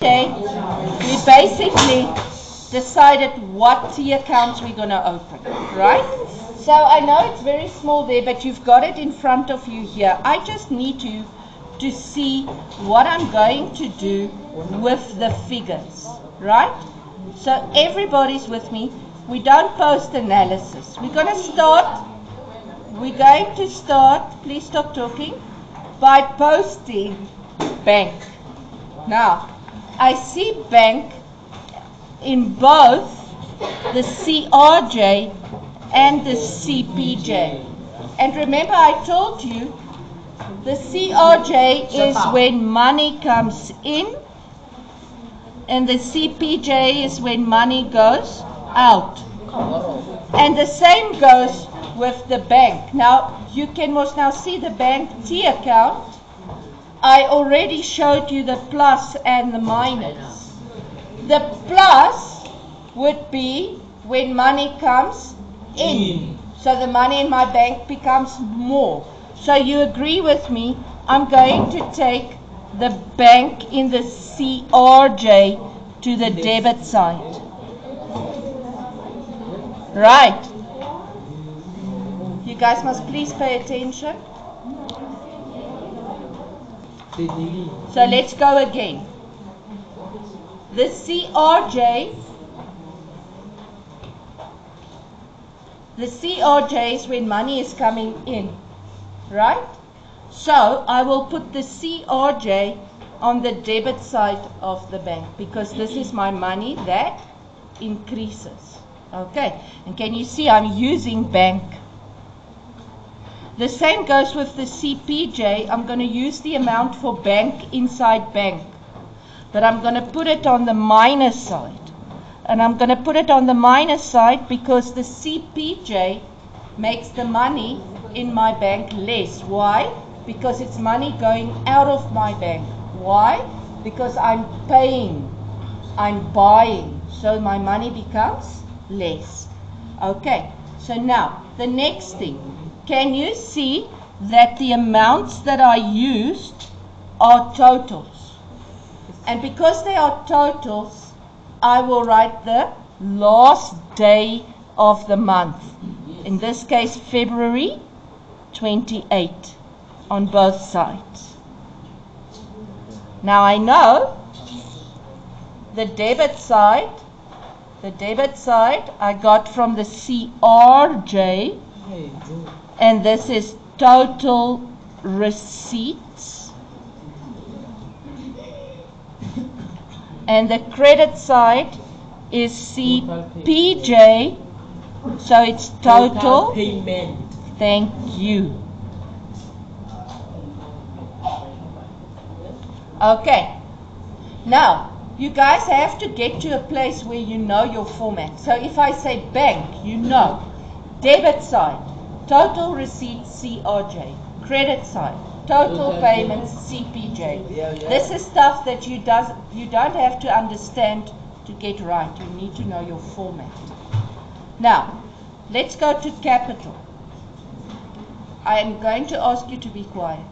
Okay, we basically decided what T accounts we're going to open, right? So I know it's very small there, but you've got it in front of you here. I just need you to see what I'm going to do with the figures, right? So everybody's with me. We don't post analysis. We're going to start, please stop talking, by posting bank. Now, I see bank in both the CRJ and the CPJ. And remember I told you the CRJ is when money comes in and the CPJ is when money goes out. And the same goes with the bank. Now you can most now see the bank T account. I already showed you the plus and the minus. The plus would be when money comes in. So the money in my bank becomes more. So you agree with me, I'm going to take the bank in the CRJ to the debit side. Right. You guys must please pay attention. So let's go again. The CRJ is when money is coming in, right? So I will put the CRJ on the debit side of the bank because this is my money that increases. Okay, and can you see I'm using bank? The same goes with the CPJ. I'm going to use the amount for bank inside bank, but I'm going to put it on the minus side. And I'm going to put it on the minus side because the CPJ makes the money in my bank less. Why? Because it's money going out of my bank. Why? Because I'm paying, I'm buying, so my money becomes less. Okay, so now the next thing. Can you see that the amounts that I used are totals? And because they are totals, I will write the last day of the month. In this case, February 28 on both sides. Now I know the debit side I got from the CRJ, and this is total receipts. And the credit side is CPJ, so it's total payment. Thank you. Okay, now you guys have to get to a place where you know your format. So if I say bank, you know debit side, total receipts CRJ, credit side, total payments CPJ. This is stuff that you don't have to understand to get right. You need to know your format. Now, let's go to capital. I am going to ask you to be quiet.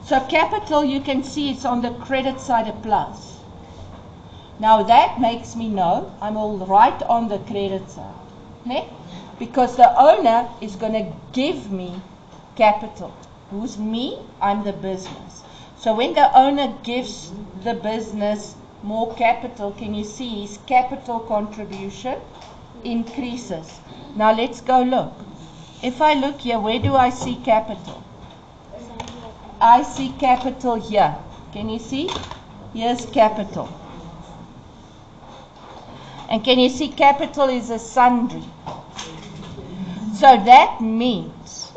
So capital, you can see it's on the credit side a plus. Now that makes me know I'm all right on the credit side. Ne? Because the owner is going to give me capital. Who's me? I'm the business. So when the owner gives the business more capital, can you see his capital contribution increases? Now let's go look. If I look here, where do I see capital? I see capital here. Can you see? Here's capital. And can you see capital is a sundry? So that means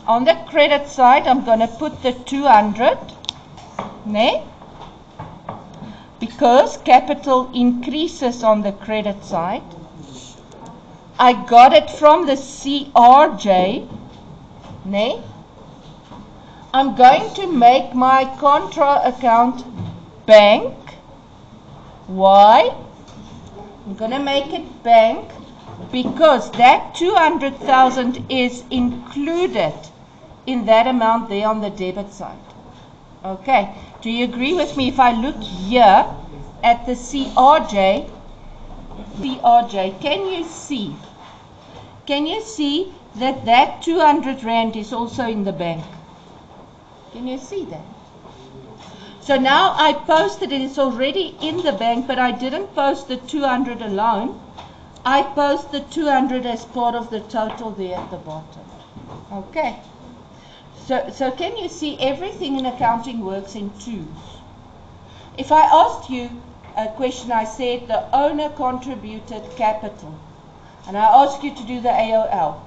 on the credit side, I'm going to put the 200, ne? Because capital increases on the credit side. I got it from the CRJ, ne? I'm going to make my contra account bank. Why? I'm going to make it bank because that 200,000 is included in that amount there on the debit side. Okay, Do you agree with me if I look here at the CRJ, can you see? Can you see that that 200 Rand is also in the bank? Can you see that? So now I posted it, it's already in the bank, but I didn't post the 200 alone. I post the 200 as part of the total there at the bottom. Okay. So can you see everything in accounting works in twos? If I asked you a question, I said the owner contributed capital, and I asked you to do the AOL,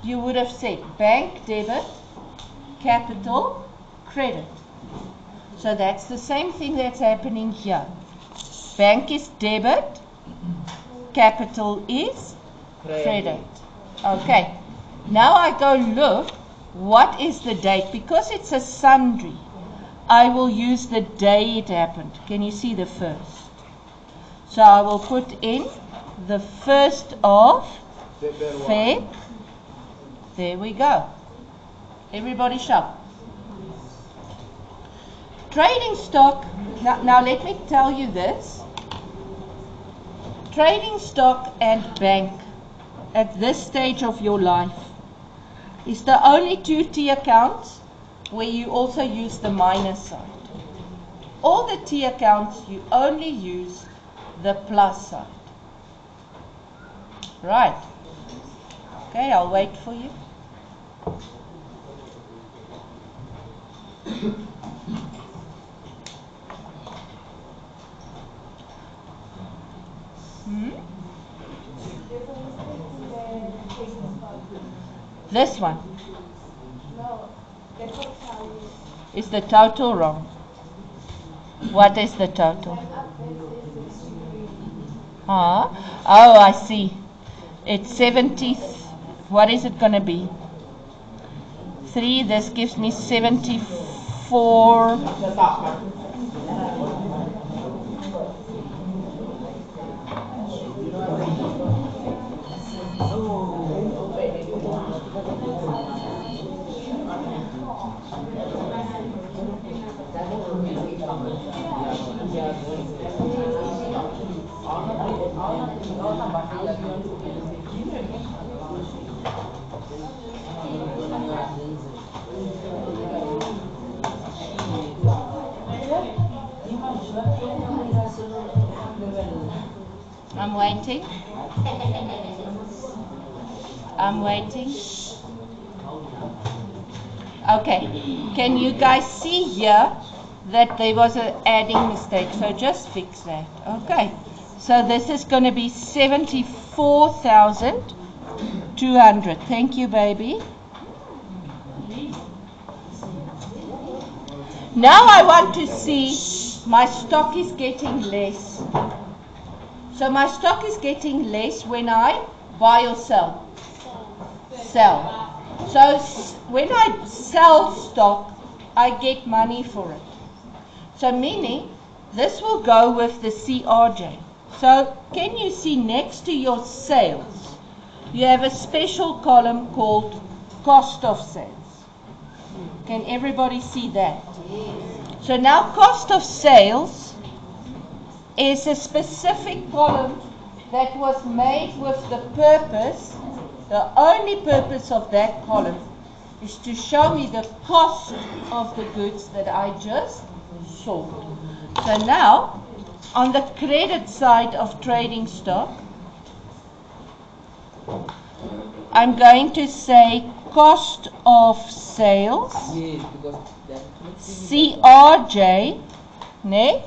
you would have said bank debit, capital, credit. So that's the same thing that's happening here. Bank is debit, capital is credit. Okay, now I go look, what is the date? Because it's a sundry, I will use the day it happened. Can you see the first? So I will put in the 1st of Feb. There we go. Everybody shout. Trading stock, now let me tell you this. Trading stock and bank at this stage of your life is the only 2 T accounts where you also use the minus side. All the T accounts you only use the plus side. Right. Okay, I'll wait for you. This one. Is the total wrong? What is the total? Oh, I see. It's 70. What is it going to be? 3. This gives me 74. I'm waiting. I'm waiting. Okay. Can you guys see here that there was an adding mistake? So just fix that. Okay. So this is going to be 74,200. Thank you, baby. Now I want to see my stock is getting less. So my stock is getting less when I buy or sell. Sell. So when I sell stock, I get money for it. So meaning this will go with the CRJ. So can you see next to your sales, you have a special column called cost of sales. Can everybody see that? So now cost of sales is a specific column that was made with the purpose, the only purpose of that column is to show me the cost of the goods that I just sold. So now, on the credit side of trading stock, I'm going to say cost of sales, CRJ, ne?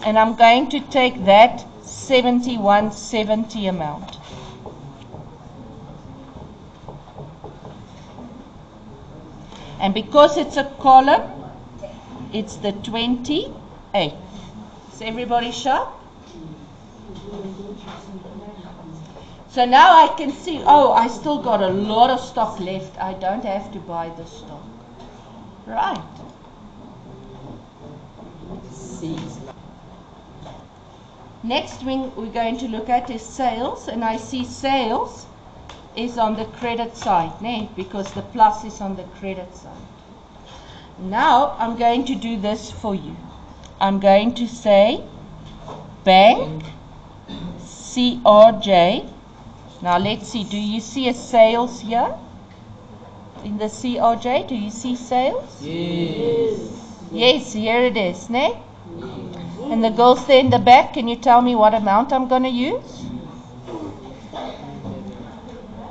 And I'm going to take that 7170 amount. And because it's a column, it's the 28th. Is everybody sharp? So now I can see, oh, I still got a lot of stock left. I don't have to buy the stock. Right. Next thing we're going to look at is sales. And I see sales is on the credit side, because the plus is on the credit side. Now I'm going to do this for you. I'm going to say bank CRJ. Now let's see, do you see a sales here? In the CRJ, do you see sales? Yes. Yes, here it is, ne? And the girls there in the back, can you tell me what amount I'm going to use?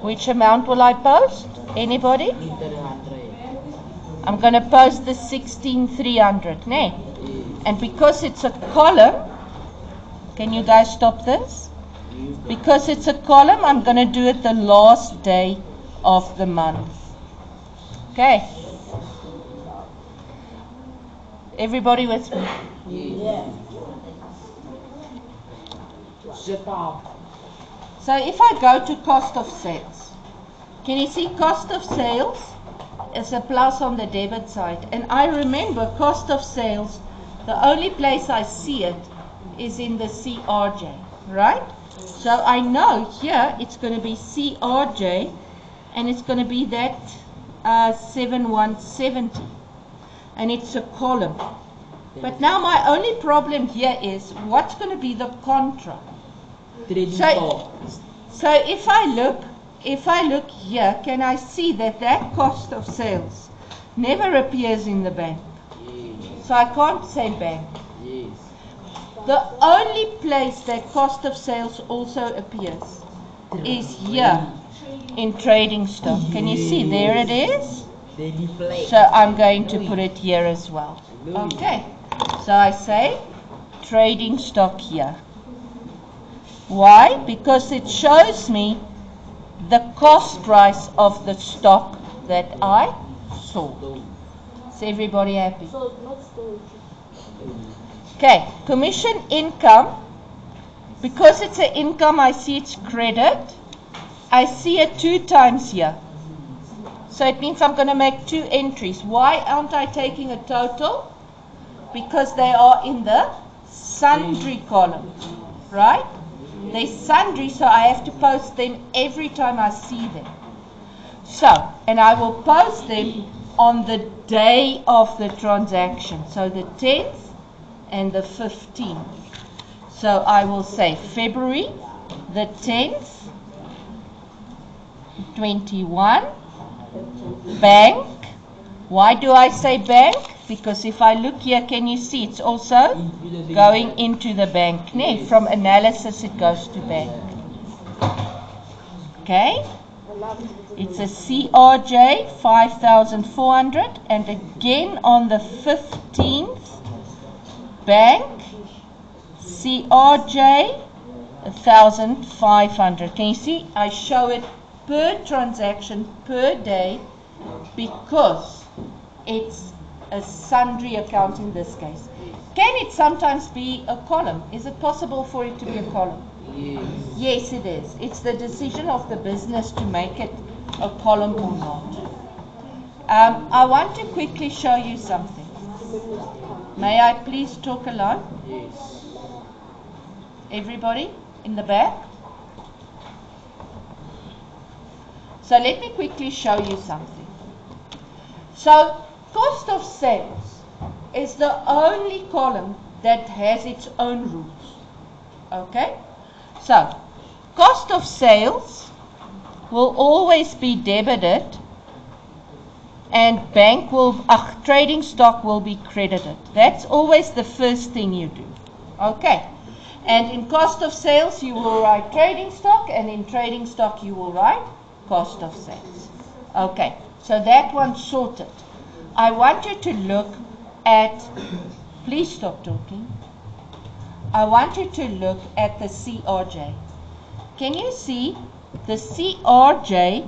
Which amount will I post? Anybody? I'm going to post the 16,300, ne? And because it's a column, can you guys stop this? Because it's a column, I'm going to do it the last day of the month. Okay. Everybody with me? Yes. So if I go to cost of sales, can you see cost of sales is a plus on the debit side? And I remember cost of sales, the only place I see it is in the CRJ, right? So I know here it's going to be CRJ and it's going to be that 7170 and it's a column. But now my only problem here is what's going to be the contra. So if I look here, can I see that that cost of sales never appears in the bank? So I can't say bank. The only place that cost of sales also appears is here in trading stock. Can you see? There it is. So I'm going to put it here as well. Okay. So I say trading stock here. Why? Because it shows me the cost price of the stock that I sold. Is everybody happy? Okay, commission income. Because it's an income, I see it's credit. I see it 2 times here. So it means I'm going to make 2 entries. Why aren't I taking a total? Because they are in the sundry column, right? They're sundry, so I have to post them every time I see them. So, and I will post them on the day of the transaction. So the 10th and the 15th. So I will say February the 10th, 21, bank. Why do I say bank? Because if I look here, can you see it's also going into the bank? No, from analysis it goes to bank. Okay? It's a CRJ 5,400 and again on the 15th, bank CRJ 1,500. Can you see? I show it per transaction per day because it's a sundry account in this case. Can it sometimes be a column? Is it possible for it to be a column? Yes, it is. It's the decision of the business to make it a column or not. I want to quickly show you something. May I please talk alone? Yes. Everybody in the back? So let me quickly show you something. So cost of sales is the only column that has its own rules. Okay? So cost of sales will always be debited and trading stock will be credited. That's always the first thing you do. Okay? And in cost of sales you will write trading stock, and in trading stock you will write cost of sales. Okay, so that one's sorted. I want you to look at, please stop talking. I want you to look at the CRJ. Can you see the CRJ,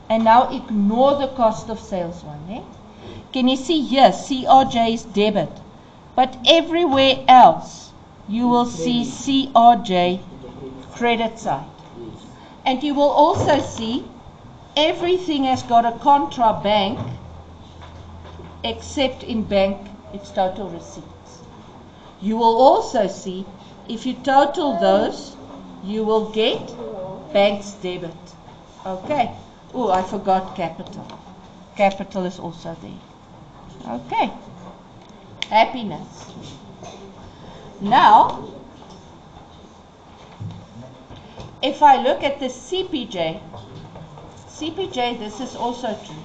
and now ignore the cost of sales one, eh? Can you see here, CRJ is debit, but everywhere else you will see CRJ credit side. And you will also see everything has got a contra bank, except in bank it's total receipts. You will also see, if you total those, you will get bank's debit. Okay. Oh, I forgot capital. Capital is also there. Okay. Happiness. Now, if I look at the CPJ, this is also true.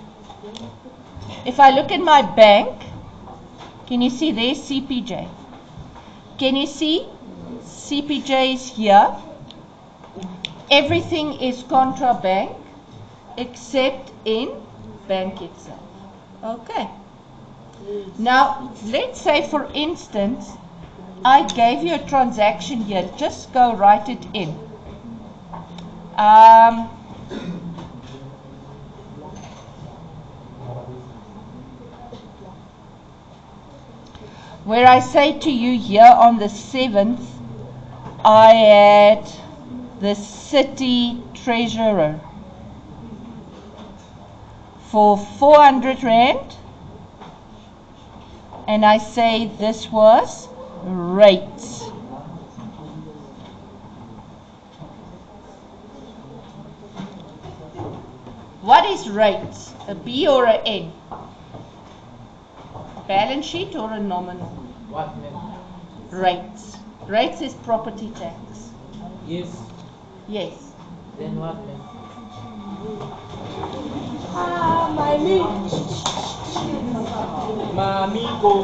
If I look at my bank, can you see there's CPJ? Can you see CPJ is here? Everything is contra bank except in bank itself. Okay. Now, let's say for instance, I gave you a transaction here. Just go write it in. Where I say to you here on the 7th, I had the city treasurer for 400 rand, and I say this was rates. What is rates? A B or a N? Balance sheet or a nominal? What meant? Rates. Rates is property tax. Yes. Yes. Then what meant? Ah, my meat. Mami ko.